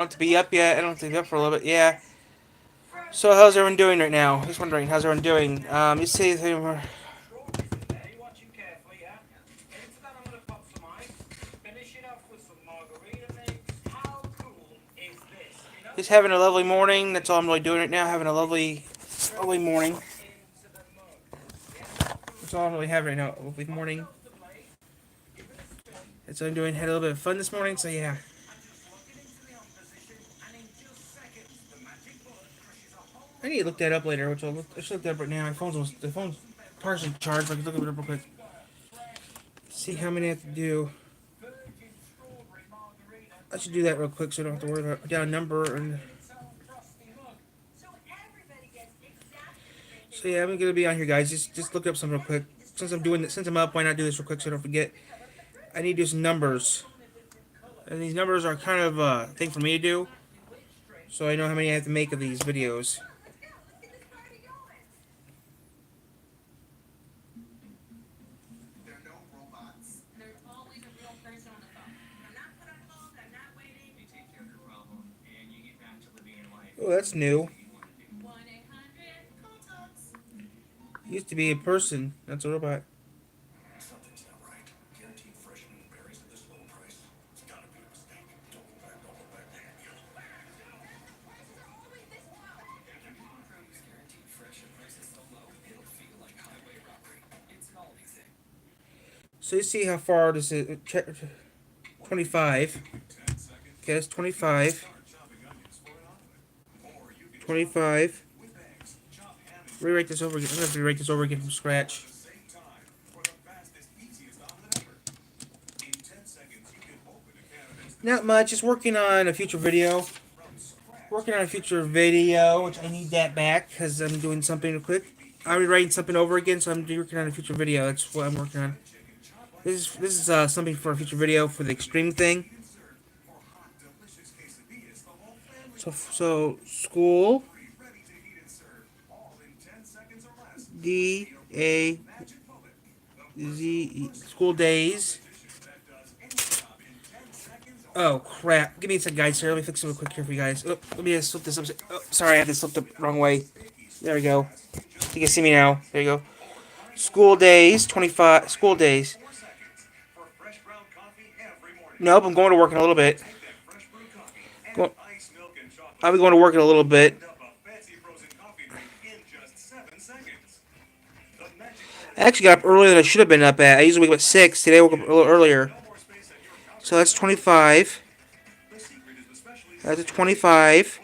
to be up yet. I don't think up for a little bit. Yeah. So how's everyone doing right now? Just wondering, how's everyone doing? You see, just having a lovely morning. That's all I'm really doing right now. Having a lovely morning. That's all I'm really having right now. A lovely morning. That's what I'm doing. Had a little bit of fun this morning. So yeah. I need to look that up later, which I should look that up right now. The phone's partially charged. But I can look it up real quick. See how many I have to do. I should do that real quick so I don't have to worry about down a number. And so yeah, I'm gonna be on here, guys. Just look up something real quick. Since I'm up, why not do this real quick so I don't forget? I need to do some numbers, and these numbers are kind of a thing for me to do, so I know how many I have to make of these videos. Oh, that's new. Used to be a person. That's a robot. So you see how far this is. 25. Okay, that's 25. 25. Rewrite this over again. I'm gonna have to rewrite this over again from scratch. Not much. Just working on a future video. Working on a future video, which I need that back because I'm doing something real quick. I'm rewriting something over again, so I'm working on a future video. That's what I'm working on. This is something for a future video for the extreme thing. So school D-A-Z-E school days. Oh crap! Give me a second, guys. Here, let me fix it real quick here for you guys. Oh, let me just flip this up. Oh, sorry, I had this flipped the wrong way. There we go. You can see me now. There you go. School days, 25. School days. Nope, I'm going to work in a little bit. Go, I'll be going to work in a little bit. I actually got up earlier than I should have been up at. I usually wake up at 6. Today I woke up a little earlier. So that's 25. That's a 25.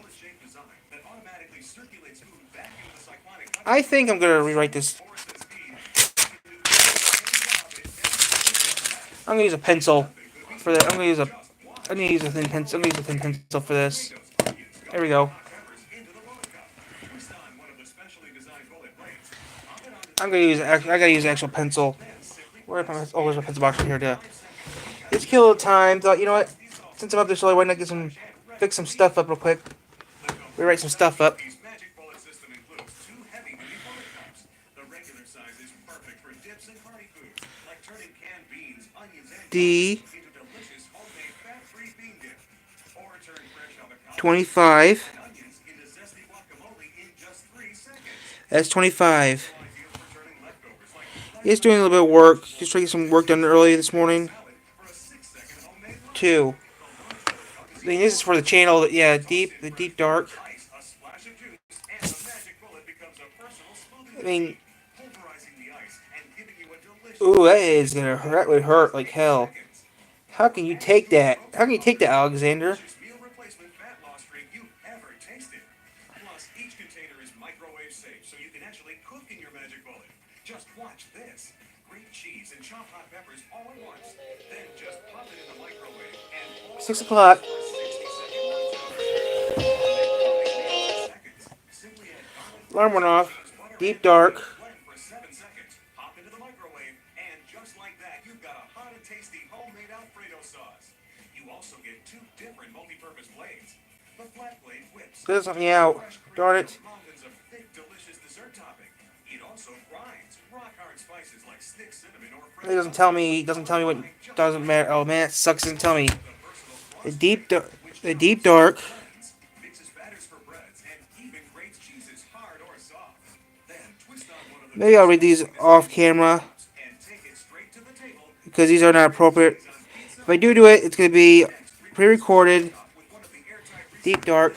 I think I'm going to rewrite this. I'm going to use a pencil for that. I'm going to use a thin pencil. I'm going to use a thin pencil for this. There we go. I gotta use an actual pencil. There's a pencil box right here to just kill a little time. Thought, you know what? Since I'm up this early, why not fix some stuff up real quick? Rewrite some stuff up. D 25. That's 25. He's doing a little bit of work. Just trying to get some work done early this morning. 2. I mean, this is for the channel. Yeah, the deep dark. I mean, ooh, that would hurt like hell. How can you take that? How can you take that, Alexander? Just watch this. Great cheese and chopped hot peppers all at once. Then just pop it in the microwave and 6 o'clock. Alarm went off. Deep dark. There's something out. Darn it. It doesn't tell me. It doesn't tell me what doesn't matter. Oh man, it sucks. It doesn't tell me. The deep dark. The deep dark. Maybe I'll read these off camera because these are not appropriate. If I do it, it's going to be pre-recorded, deep dark.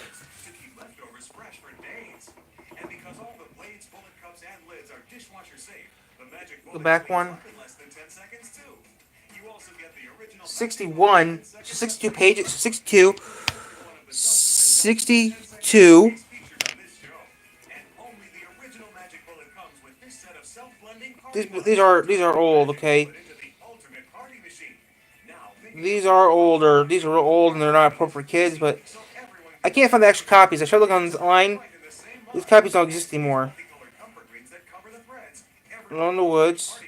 The back one. 61, 62 pages, 62, 62. These are old, okay? These are older. These are old and they're not appropriate for kids, but I can't find the actual copies. I tried looking online. These copies don't exist anymore. Alone in the Woods.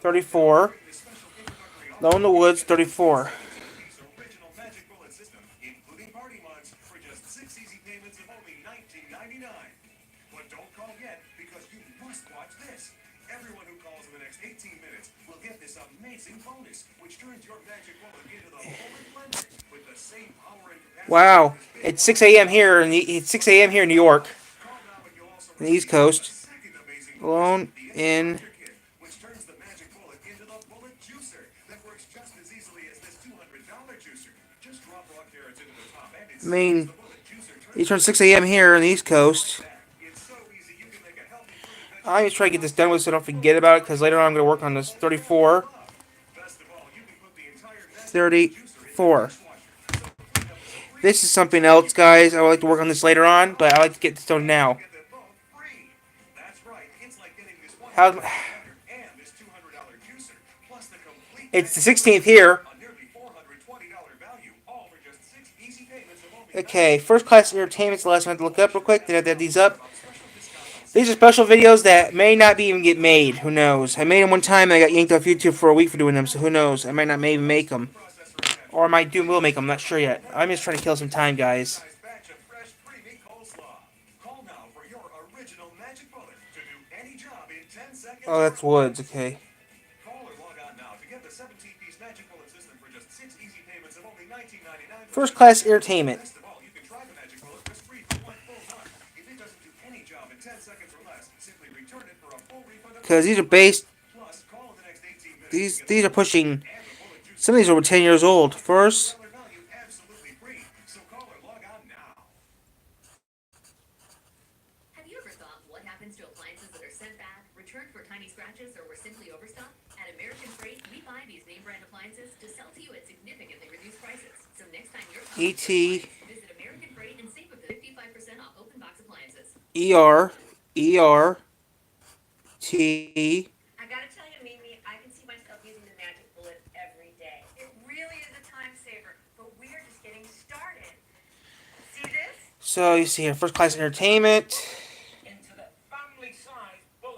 34. Alone in the Woods, 34. Wow, it's 6 a.m. here, and it's 6 a.m. here in New York, on the East Coast. Alone in. I mean, it turns 6 a.m. here on the East Coast. I'm just trying to get this done with so I don't forget about it, because later on I'm going to work on this. 34. 34. This is something else, guys. I would like to work on this later on, but I like to get this done now. How? It's the 16th here. Okay, first class entertainment's the last one I have to look up real quick. Then I have to add these up. These are special videos that may not be even get made. Who knows? I made them one time and I got yanked off YouTube for a week for doing them, so who knows? I might not even make them. Or I might will make them, I'm not sure yet. I'm just trying to kill some time, guys. Oh, that's Woods, okay. First class entertainment. Because these are based. These are pushing. Some of these are over 10 years old. First. Have you ever thought what happens to appliances that are sent back, returned for tiny scratches, or were simply overstocked? At American Freight, we buy these name brand appliances to sell to you at significantly reduced prices. So next time you're E.T. visit American Freight and save up to 55% off open box appliances. T. I gotta tell you, Mimi, I can see myself using the magic bullet every day. It really is a time saver, but we're just getting started. See this? So you see here, first class entertainment.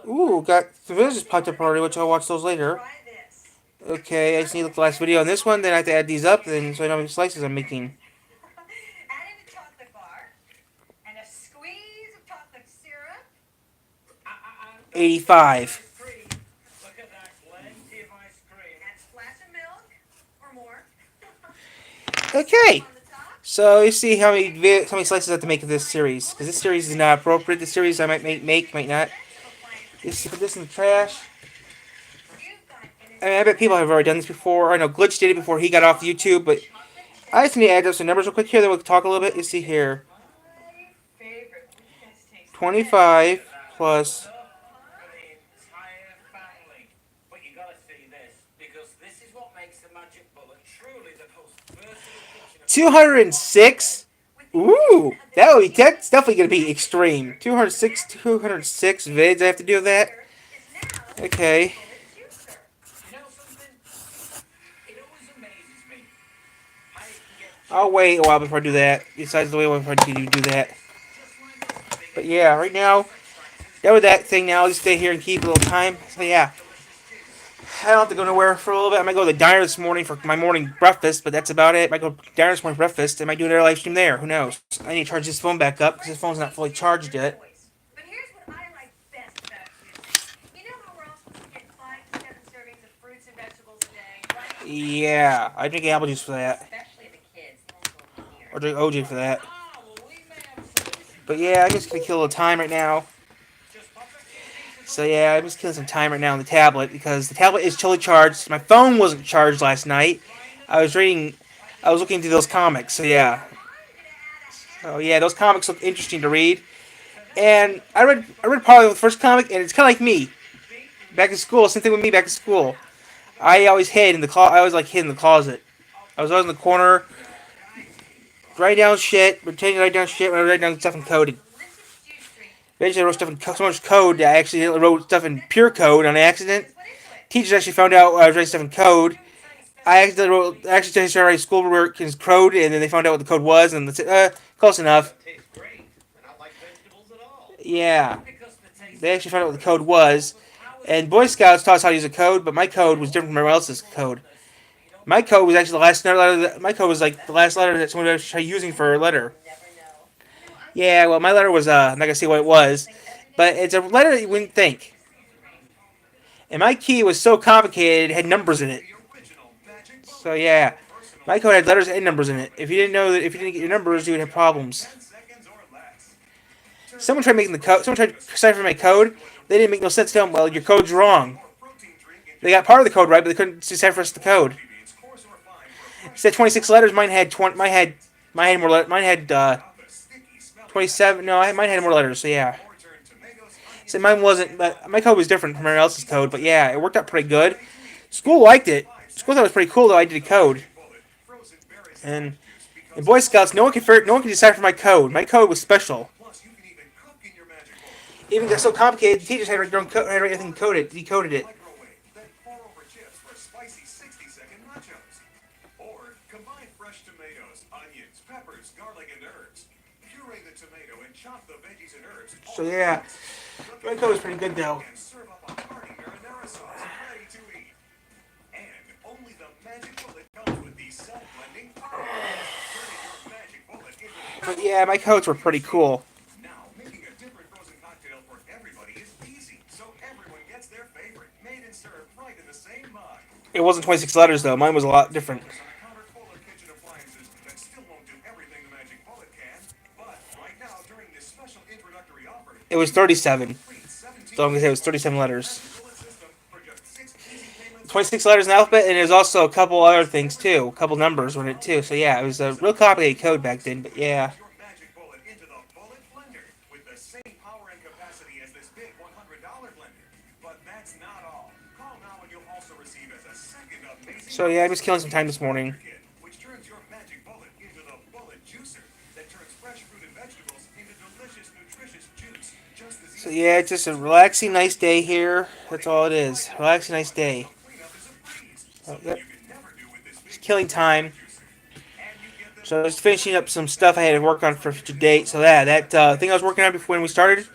Ooh, got the videos just popped up already, which I'll watch those later. Okay, I just need to look at the last video on this one, then I have to add these up, then so I know how many slices I'm making. Add in a chocolate bar and a squeeze of chocolate syrup. 85. Look at that, plenty of ice cream. And a splash of milk or more. Okay. So you see how many slices I have to make of this series, because this series is not appropriate. This series I might make, might not. Just put this in the trash. I mean, I bet people have already done this before. I know Glitch did it before he got off YouTube, but I just need to add up some numbers real quick here, then we'll talk a little bit. You see here. 25 plus 206. Ooh, that's definitely gonna be extreme. 206 vids I have to do that. Okay. I'll wait a while before I do that. Besides the way before I do that. But yeah, right now, done with that thing now. I'll just stay here and keep a little time. So yeah. I don't have to go nowhere for a little bit. I might go to the diner this morning for my morning breakfast, but that's about it. I might go to the diner this morning for breakfast. I might do another live stream there. Who knows? I need to charge this phone back up because this phone's not fully charged yet. But here's what I like best about you. You know Yeah, I drink apple juice for that. Especially the kids. Or drink OJ for that. But yeah, I'm just gonna kill a time right now. So yeah, I'm just killing some time right now on the tablet because the tablet is fully charged. My phone wasn't charged last night. I was reading, I was looking through those comics. So yeah, those comics look interesting to read. And I read probably the first comic, and it's kind of like me back in school. Same thing with me back in school. I always hid in the I always like hid in the closet. I was always in the corner, writing down shit, pretending to write down shit when I write down stuff in code. Eventually, I wrote stuff in so much code that I actually wrote stuff in pure code on accident. Teachers actually found out I was writing stuff in code. I actually started writing schoolwork in code, and then they found out what the code was, and they said, close enough. Yeah, they actually found out what the code was. And Boy Scouts taught us how to use a code, but my code was different from everyone else's code. My code was actually the last letter. My code was like the last letter that someone was using for a letter. Yeah, well, my letter was I'm not gonna say what it was, but it's a letter that you wouldn't think. And my key was so complicated; it had numbers in it. So yeah, my code had letters and numbers in it. If you didn't know that, if you didn't get your numbers, you would have problems. Someone tried making the code. Someone tried deciphering my code. They didn't make no sense to them. Well, your code's wrong. They got part of the code right, but they couldn't decipher the code. It said 26 letters. Mine had 20. Mine had more. Mine had 27. No, mine had more letters. So yeah. So mine wasn't. But my code was different from everyone else's code. But yeah, it worked out pretty good. School liked it. School thought it was pretty cool though. I did a code. And in Boy Scouts, no one can decipher my code. My code was special. Even got so complicated, the teachers had to write their own code, had to write everything decoded it. So yeah, my code was pretty good though. But yeah, my codes were pretty cool. It wasn't 26 letters though. Mine was a lot different. It was 37. So I'm gonna say it was 37 letters. 26 letters in the alphabet, and there's also a couple other things too. A couple numbers in it too. So yeah, it was a real complicated code back then. But yeah. So yeah, I'm just killing some time this morning. So yeah, it's just a relaxing, nice day here. That's all it is. Relaxing, nice day. Yep. Just killing time. So just finishing up some stuff I had to work on for a future date. So yeah, that thing I was working on before when we started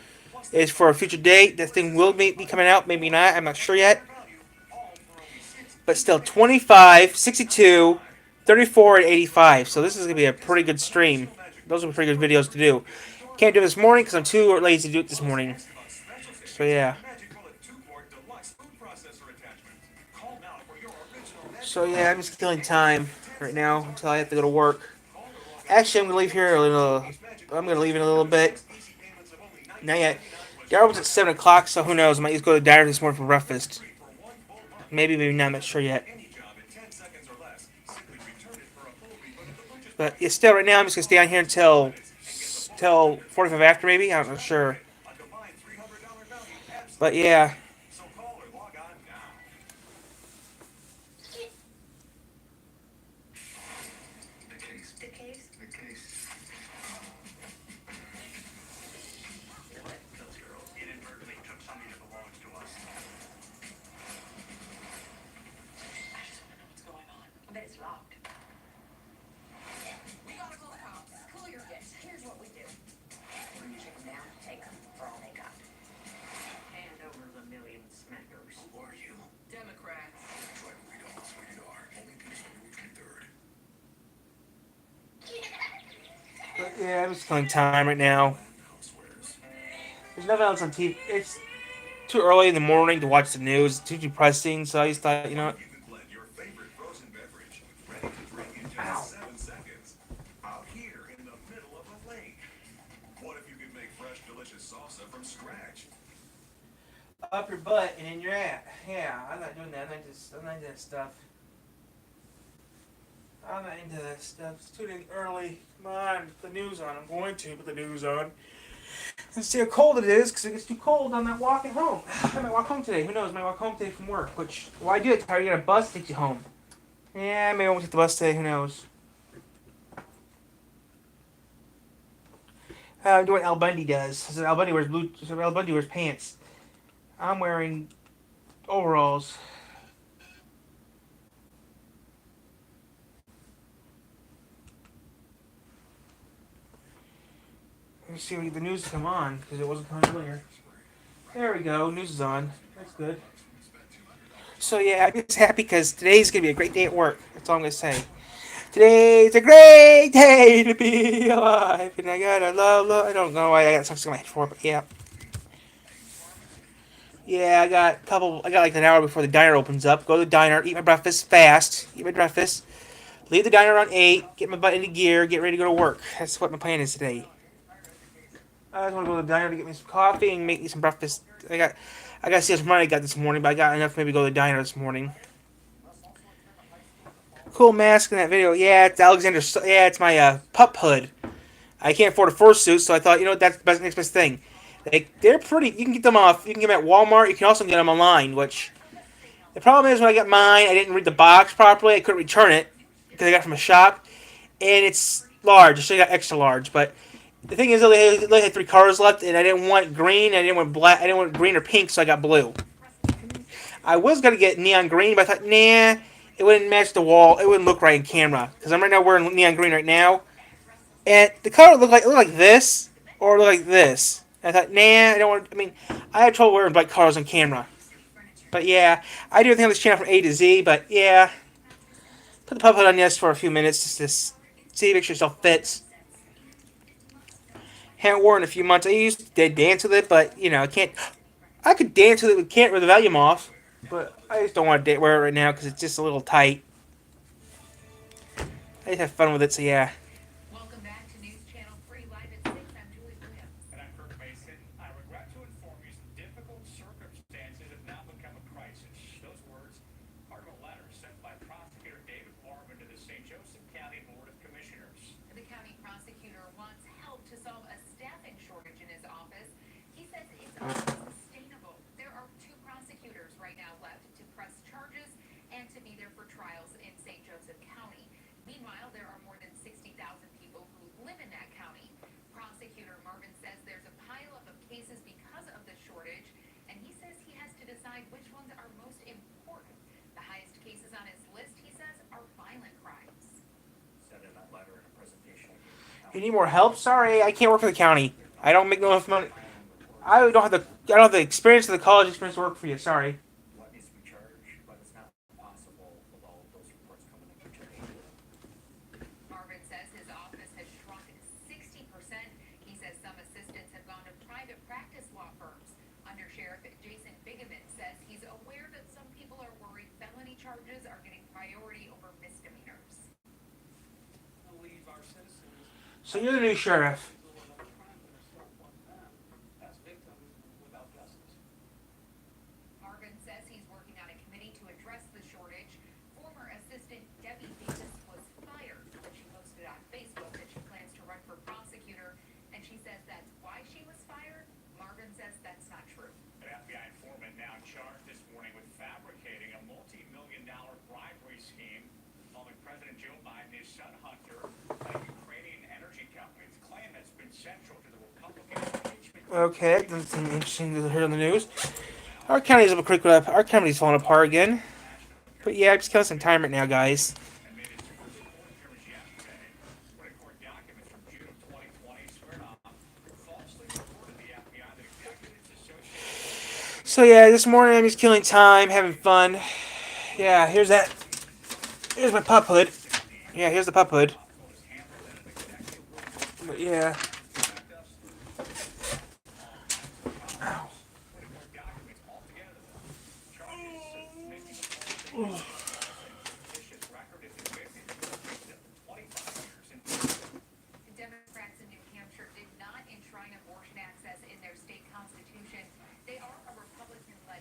is for a future date. That thing will be coming out, maybe not. I'm not sure yet. But still, 25, 62, 34, and 85. So this is going to be a pretty good stream. Those are pretty good videos to do. Can't do it this morning because I'm too lazy to do it this morning. So yeah. So yeah, I'm just killing time right now until I have to go to work. Actually, I'm going to leave here a little. I'm going to leave in a little bit. Not yet. Dinner was at 7 o'clock, so who knows? I might just go to the diner this morning for breakfast. Maybe not. I'm not sure yet. But yeah, still, right now, I'm just going to stay on here until 45 after, maybe? I'm not sure. But yeah. But yeah, I'm just killing time right now. There's nothing else on TV. It's too early in the morning to watch the news. It's too depressing, so I just thought, you know what? up your butt and in your ass. Yeah, I'm not doing that. I'm not into that stuff. I'm not into that stuff. It's too early. Come on, put the news on. I'm going to put the news on. Let's see how cold it is, because it gets too cold on that walking home. I might walk home today. Who knows? I might walk home today from work. Which, why do it? How you got a bus that takes you home? Yeah, maybe I won't take the bus today. Who knows? I'm doing what Al Bundy does. So Al Bundy wears blue. So Al Bundy wears pants. I'm wearing overalls. Let's see if the news come on, because it wasn't coming earlier. There we go. News is on. That's good. So yeah, I'm just happy because today's gonna be a great day at work. That's all I'm gonna say. Today's a great day to be alive, and I gotta love. I don't know why I got something in my head for, but yeah. Yeah, I got a couple. I got like an hour before the diner opens up. Go to the diner, eat my breakfast fast. Eat my breakfast. Leave the diner around 8. Get my butt into gear. Get ready to go to work. That's what my plan is today. I just want to go to the diner to get me some coffee and make me some breakfast. I got to see how much money I got this morning, but I got enough to maybe go to the diner this morning. Cool mask in that video. Yeah, it's Alexander. Yeah, it's my pup hood. I can't afford a fursuit, so I thought, that's the next best thing. They're pretty. You can get them off. You can get them at Walmart. You can also get them online. Which the problem is when I got mine, I didn't read the box properly. I couldn't return it because I got it from a shop, and it's large. So I got extra large, but the thing is, they only had 3 colors left, and I didn't want green. I didn't want black. I didn't want green or pink, so I got blue. I was gonna get neon green, but I thought, nah, it wouldn't match the wall. It wouldn't look right in camera because I'm right now wearing neon green right now, and the color looked like this or look like this. And I thought, nah, I don't want. I mean, I have trouble wearing bright colors on camera. But yeah, I do everything on this channel from A to Z. But yeah, put the pup hood on this for a few minutes just to see, make sure yourself fits. Haven't worn in a few months. I used to dance with it, but I can't. I could dance with it with the volume off, but I just don't want to wear it right now because it's just a little tight. I just have fun with it, so yeah. Welcome back to News Channel 3 Live at 6. I'm Julie Williams. And I'm Kirk Mason. I regret to inform you some difficult circumstances have now become a crisis. Those words are from a letter sent by Prosecutor David Marvin to the St. Joseph County Board of Commissioners. The county prosecutor wants help to solve a staffing shortage in his office. He says it's unsustainable. There are 2 prosecutors right now left to press charges and to be there for trials in St. Joseph County. Meanwhile, there are more than 60,000 people who live in that county. Prosecutor Marvin says there's a pileup of cases because of the shortage, and he says he has to decide which ones are most important. The highest cases on his list, he says, are violent crimes. Said in that letter in a presentation. You need more help? Sorry, I can't work for the county. I don't make enough money. I don't have the experience of the college experience to work for you. Sorry. What needs to be charged, but it's not possible with all of those reports coming in today. Marvin says his office has shrunk 60%. He says some assistants have gone to private practice law firms. Under Sheriff Jason Bigeman says he's aware that some people are worried felony charges are getting priority over misdemeanors. Believe our citizens So you're the new sheriff. as victims without justice. Marvin says he's working on a committee to address the shortage. Former assistant Debbie Davis was fired, but she posted on Facebook that she plans to run for prosecutor, and she says that's why she was fired. Marvin says that's not true. An FBI informant now charged this morning with fabricating a multi-million-dollar bribery scheme involving President Joe Biden and his son Hunter by a Ukrainian energy company. It's a claim that's been central to the Republican impeachment. Okay, that's interesting to hear on the news. Our county's Our county's falling apart again. But yeah, I'm just killing some time right now, guys. And made it to court appearance yesterday when a court documents from June of 2020 squared off falsely reported the FBI that executives associated. So yeah, this morning I'm just killing time, having fun. Yeah, here's that. Here's my pup hood. Yeah, here's the pup hood. But yeah. Ow. Democrats in New Hampshire did not enshrine abortion access in their state constitution. They are a Republican-led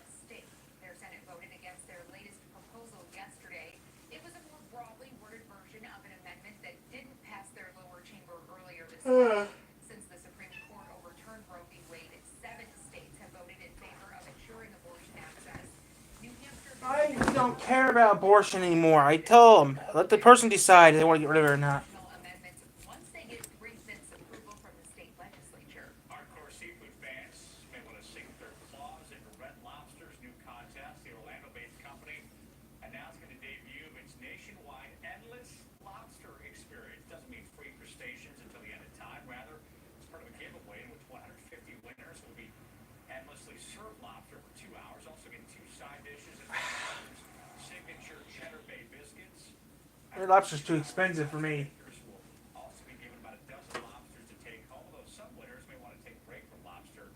I don't care about abortion anymore. I tell them, let the person decide if they want to get rid of it or not. Amendments once they get 3/5 approval from the state legislature. Hardcore seafood fans may want to sink their claws into Red Lobster's new contest. The Orlando-based company announcing to debut its nationwide endless lobster experience. Doesn't mean free crustaceans until the end of time. Rather, it's part of a giveaway in which 150 winners will be endlessly served lobster for 2 hours. Also get 2 side dishes and signature cheddar bay biscuits. Red Lobster's too expensive for me. Winners will also be given about a dozen lobsters to take home, though some winners may want to take a break from lobster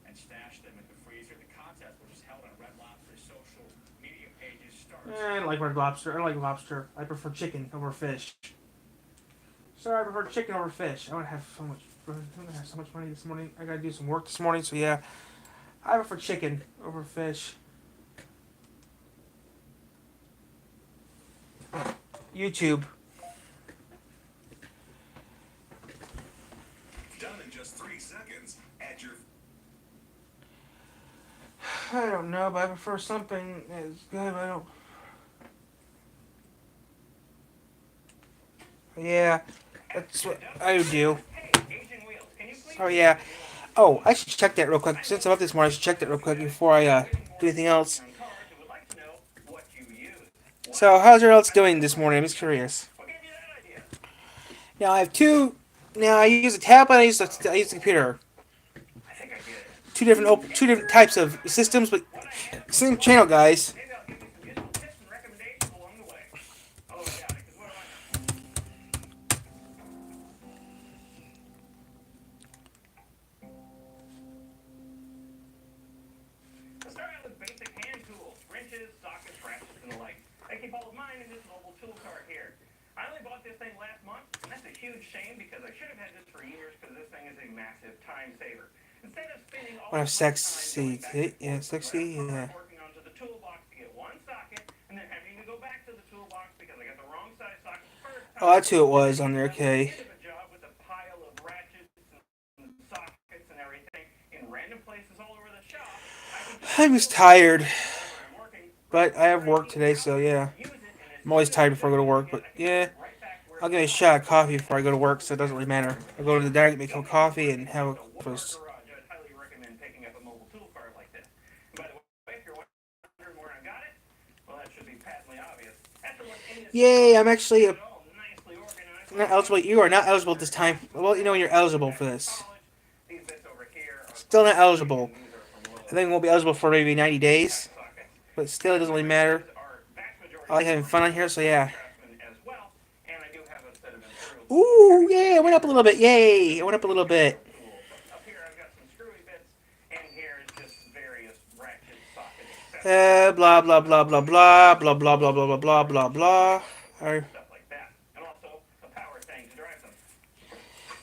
and stash them in the freezer. The contest, which is held on Red Lobster's social media pages, starts. I don't like Red Lobster. I don't like lobster. I prefer chicken over fish. Sorry, I prefer chicken over fish. I'm gonna have so much. I'm gonna have so much money this morning. I gotta do some work this morning, so yeah. I prefer chicken over fish. YouTube. Done in just 3 seconds at your I don't know, but I prefer something that's good. I don't. Yeah, that's what I do. Hey, Aging Wheels, can you please? Oh yeah. Oh, I should check that real quick. Since I'm up this morning, I should check that real quick before I do anything else. On cars who would like to know what you use. So, how's your else doing this morning? I'm just curious. What gave you that idea? Now I have two. Now I use a tablet. I use the computer. I think I get it. Two different types of systems, but same channel, guys. Maybe I'll give you some useful tips and recommendations along the way. Although I doubt it, 'cause what do I know? Let's start out with basic hand tools, wrenches, sockets, ratchets, and the like. I keep all of mine in this mobile tool cart here. I only bought this thing last month, and that's a huge shame because I should have had this for years because this thing is a massive time saver. Instead of spending all What a this sexy, time going back yeah, sexy, yeah. working onto the toolbox to get one socket, and then having to go back to the toolbox because I got the wrong size socket the first time. Oh, that's who it was on there. Okay. End of a job with a pile of ratchets and sockets and everything in random places all over the shop. I'm just tired, I'm working, but I have work today, so yeah. use it, and it's I'm always tired before I go to work, but yeah. right back where I'll give me a shot of coffee before I go to work, so it doesn't really matter. I'll go to the diner, get me a cup of coffee, and have a breakfast. garage. I'd highly recommend picking up a mobile tool cart like this. And by the way, if you're wondering where I got it, well, that should be patently obvious. After what's in this Yay! I'm actually all nicely organized. not eligible. You are not eligible this time. Well, you know when you're eligible for this. These bits over here are Still not eligible. these are from I think we'll be eligible for maybe 90 days, sockets. but still, it doesn't really matter. Are vast majority I like having fun on here, so yeah. craftsmen as well, and I do have a set of imperial Ooh, yeah! It went up a little bit. Yay! It went up a little bit. tools. Up here I've got some screwy bits, and here is just various ratchet socket accessories. Blah blah blah blah blah blah blah blah blah blah blah blah. Alright. Stuff like that. And also a power tank to drive them.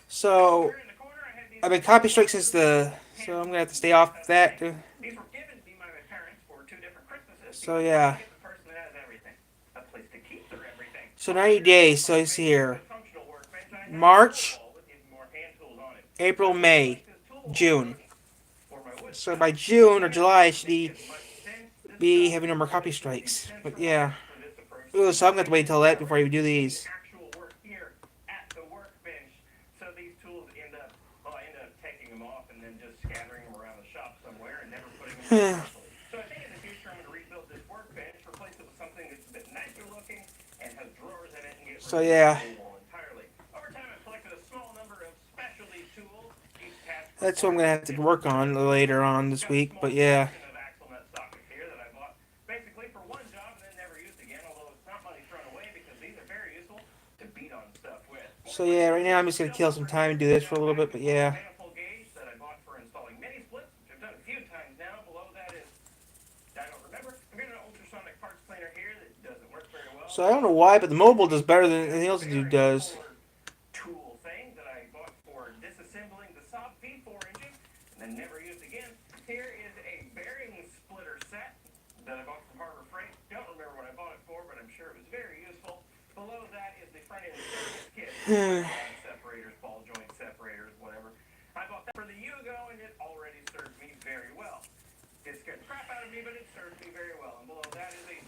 So Here in the corner I have these I've been copy strike since the. So I'm gonna have to stay off that. These were given to me by my parents for 2 different Christmases. So, because yeah. I get the person that has everything. A place to keep their everything. So 90 days. So it's here. Functional workbench. I have a March, tool wall with even more hand tools on it. April, May, This tool wall June. for my wood So by June or July, I should be as much as this having no more copy strikes. But yeah. for this approach. Ooh, so I'm gonna have to wait until that before I even do these. Actual work here at the workbench. So these tools end up, well, I end up taking them off and then just scattering them around the shop somewhere and never putting them in properly. So I think in the future I'm going to rebuild this workbench, replace it with something that's a bit nicer looking and has drawers in it and get rid So, of yeah. the wall entirely. Over time I've collected a small number of specialty tools. Each task That's what I'm gonna have to work on later on this week. But yeah. of axle nut sockets here that I bought basically for one job and then never used again, although it's not money thrown away because these are very useful to beat on stuff with. So yeah, right now I'm just gonna kill some time and do this for a little bit. But yeah. Manifold gauge that I bought for installing mini splits, which I've done a few times now. Below that is, I don't remember. I've got an ultrasonic parts cleaner here that doesn't work very well. So I don't know why, but the mobile does better than anything else it does. Tool thing that I bought for disassembling the Saab V4 engine and then never used again. Here is a bearing splitter set that I bought from Harbor Freight. Don't remember what I bought it for, but I'm sure it was very useful. Below that is the front end service kit. Separators, ball joint separators, whatever. I bought that for the Yugo and it already served me very well. It scared the crap out of me, but it served me very well. And below that is a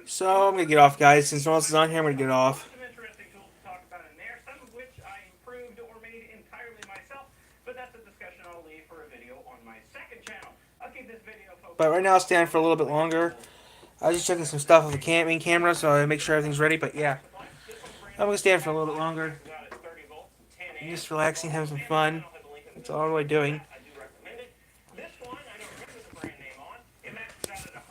So I'm gonna get off, guys. Since no one else is on here, I'm gonna get off. Some interesting tools to talk about in there, some of which I improved or made entirely myself, but that's a discussion I'll leave for a video on my second channel. I'll keep this video focused. But right now I'll stand for a little bit longer. I was just checking some stuff with the main camera, so I make sure everything's ready. But yeah, I'm gonna stand for a little bit longer. I'm just relaxing, having some fun. That's all I'm really doing. I do recommend it. This one, I don't remember the brand name on. It maxes out at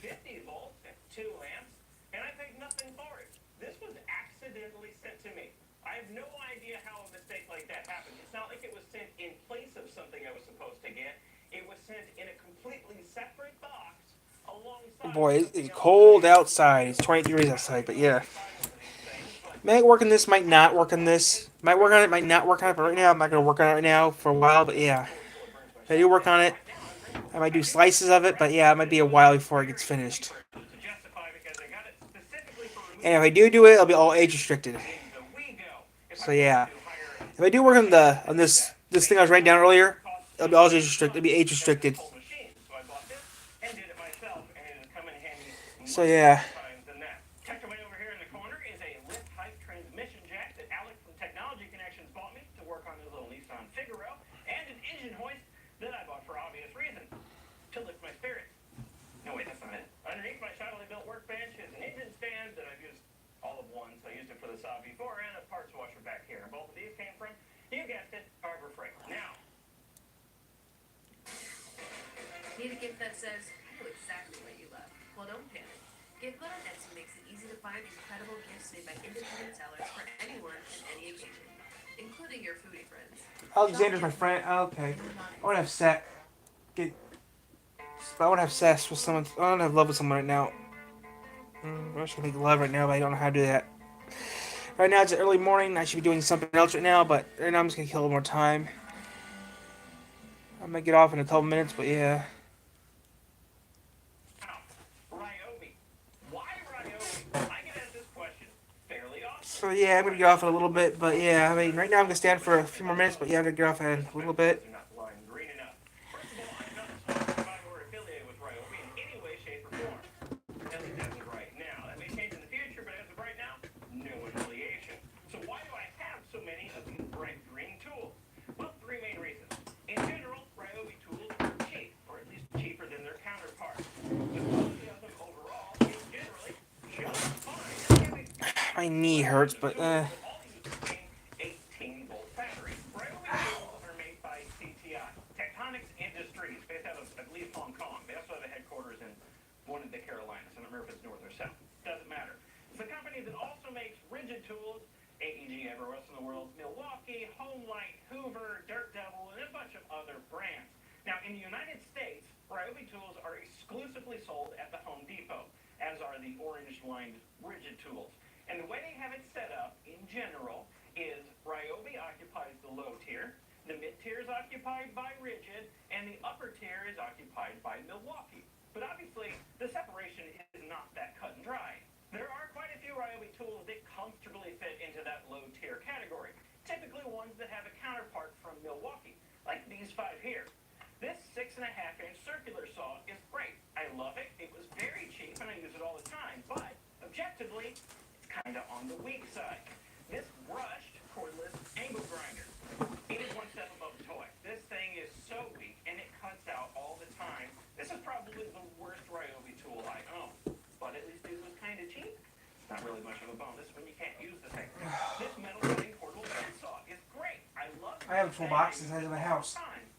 150 volts at 2 amps, and I paid nothing for it. This was accidentally sent to me. I have no idea how a mistake like that happened. It's not like it was sent in place of something I was supposed to get. It was sent in a completely separate box alongside. Boy, it's cold outside. It's 20 degrees outside, but yeah. Might work on this, might not work on this. Might work on it, might not work on it, but right now I'm not going to work on it right now for a while, but yeah. If I do work on it, I might do slices of it, but yeah, it might be a while before it gets finished. And if I do it, it'll be all age restricted. So yeah. If I do work on this thing I was writing down earlier, it'll be all age restricted. It'll be age restricted. So yeah. Before and a parts washer back here. And both of these came from, you guessed it, Harbor Freight. Now, Need a gift that says, I know exactly what you love? Well, don't panic. GiftBud on Etsy makes it easy to find incredible gifts made by independent sellers for anyone and any occasion, including your foodie friends. Alexander's my friend. Okay. I want to have sex. I want to have sex with someone. I want to have love with someone right now. I should make love right now, but I don't know how to do that. Right now it's early morning. I should be doing something else right now, but right now I'm just gonna kill a little more time. I'm gonna get off in a couple minutes, but yeah. Ryobi. Why Ryobi? I get asked this question fairly often. So yeah, I'm gonna get off in a little bit, but yeah, I mean right now I'm gonna stand for a few more minutes, but yeah, I'm gonna get off in a little bit. They're not lying green enough. First of all, I'm not sponsored or affiliated with Ryobi in any way, shape, or form. At least as of right now. That may change in the future, but as of right now, no affiliation. So why do I have so many of these bright green tools? Well, 3 main reasons. In general, Ryobi tools are cheap, or at least cheaper than their counterparts. The quality of them overall is generally just fine. My knee hurts, but All use the same 18-volt battery. Ryobi tools are made by CTI, Tectonics Industries, based out of, I believe, Hong Kong. They also have a headquarters in one of the Carolinas. I don't remember if it's north or south. Doesn't matter. It's a company that also makes rigid tools, AEG everywhere else in the world, Milwaukee, Homelight, Hoover, Dirt Devil, and a bunch of other brands. Now, in the United States, Ryobi tools are exclusively sold at the Home Depot, as are the orange-lined rigid tools. And the way they have it set up, in general, is Ryobi occupies the low tier, the mid-tier is occupied by rigid, and the upper tier is occupied by Milwaukee. But obviously, the separation is not that cut and dry. There are quite a few Ryobi tools that comfortably fit into that low-tier category, typically ones that have a counterpart from Milwaukee, like these 5 here. This 6.5-inch circular saw is great. I love it. It was very cheap, and I use it all the time. But, objectively, it's kind of on the weak side. This brushed cordless angle grinder. It is one step above the toy. This thing is so weak, and it cuts out all the time. This is probably the worst Ryobi tool I own. But at least it was kind of cheap. It's not really much of a bonus when you can't use the thing. This metal cutting portable bandsaw is great. I love it. I have a toolbox inside of my house.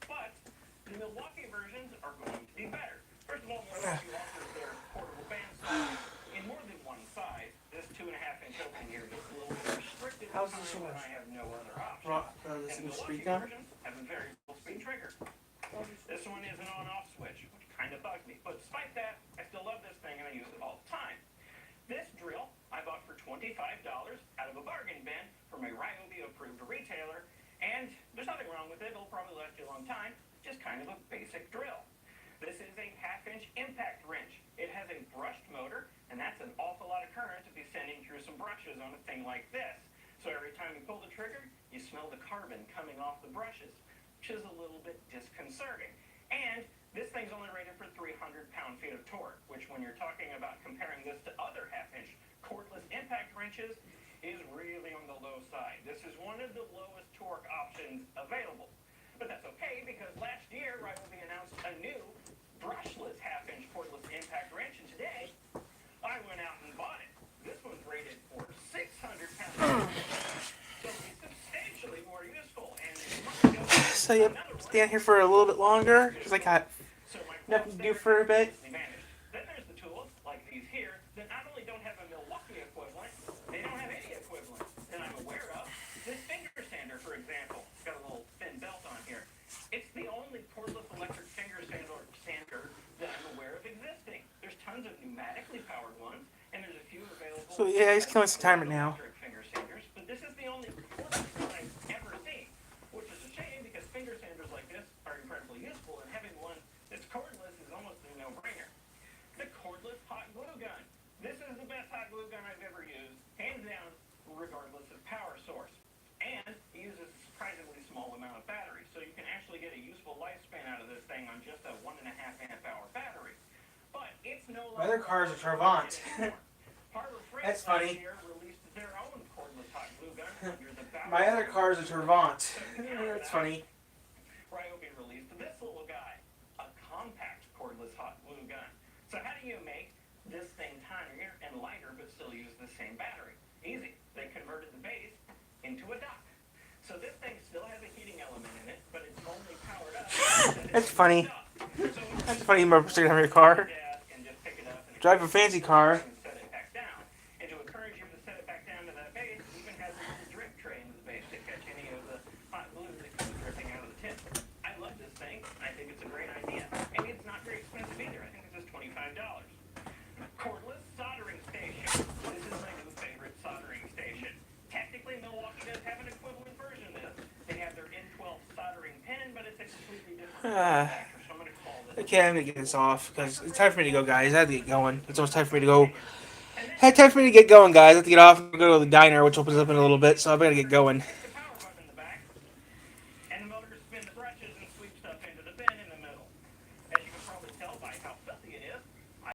But the Milwaukee versions are going to be better. First of all, Milwaukee offers their portable bandsaw in more than one size. This 2.5-inch opening here is a little bit restricted. How's this so when much? I have no other option. This And is Milwaukee speed on. versions have a variable speed trigger. This one is an on-off switch, which kind of bugs me. But despite that, I still love this thing and I use it all the time. This drill I bought for $25 out of a bargain bin from a Ryobi-approved retailer, and there's nothing wrong with it. It'll probably last you a long time. It's just kind of a basic drill. This is a 1/2-inch impact wrench. It has a brushed motor, and that's an awful lot of current to be sending through some brushes on a thing like this. So every time you pull the trigger, you smell the carbon coming off the brushes, which is a little bit disconcerting. And this thing's only rated for 300 pound-feet of torque, which when you're talking about comparing this to other inches is really on the low side. This is one of the lowest torque options available. But that's okay, because last year, Ryobi announced a new brushless half-inch cordless impact wrench, and today, I went out and bought it. This one's rated for 600 pounds. So it's substantially more useful. And So yep, stand here for a little bit longer because I got nothing to do for a bit. Then there's the tools, like these here, that not only don't have a Milwaukee equivalent, they don't have any equivalent that I'm aware of. This finger sander, for example, it's got a little thin belt on here. It's the only cordless electric finger sander that I'm aware of existing. There's tons of pneumatically powered ones, and there's a few available. So yeah, he's killing some time right now. Finger sanders, but this is the only cordless one I've ever seen, which is a shame because finger sanders like this are incredibly useful, and having one that's cordless is almost a no-brainer. The cordless hot glue gun. This is the best hot glue gun I've ever used, hands down, regardless of power source. And it uses a surprisingly small amount of battery, so you can actually get a useful lifespan out of this thing on just a 1.5 amp hour battery. But it's no longer. My other cars are Travant. That's funny. Released their own cordless hot glue gun under the My other cars are Travant. That's funny. Ryobi released this little guy, a compact cordless hot glue gun. So how do you make this thing tinier and lighter but still use the same battery? Easy. They converted the base into a dock. So this thing still has a heating element in it, but it's only powered up. That's funny. That's funny. You remember sticking on your car. Drive a fancy car. Set it back down. And to encourage him to set it back down to that base, it even has a little drip tray in the base to catch any of the hot glue that comes dripping out of the tip. I love this thing. I think it's a great idea. And it's not very expensive either. I think this is $25. Cordless soldering station. This is my new favorite soldering station. Technically, Milwaukee does have an equivalent version of this. They have their N12 soldering pen, but it's a completely different manufacturer. So I'm going to call this. Okay, I'm gonna get this off because it's time for me to go, guys. I have to get going. It's almost time for me to go. Time for me to get going, guys. I have to get off and go to the diner, which opens up in a little bit, so I'm gonna get going.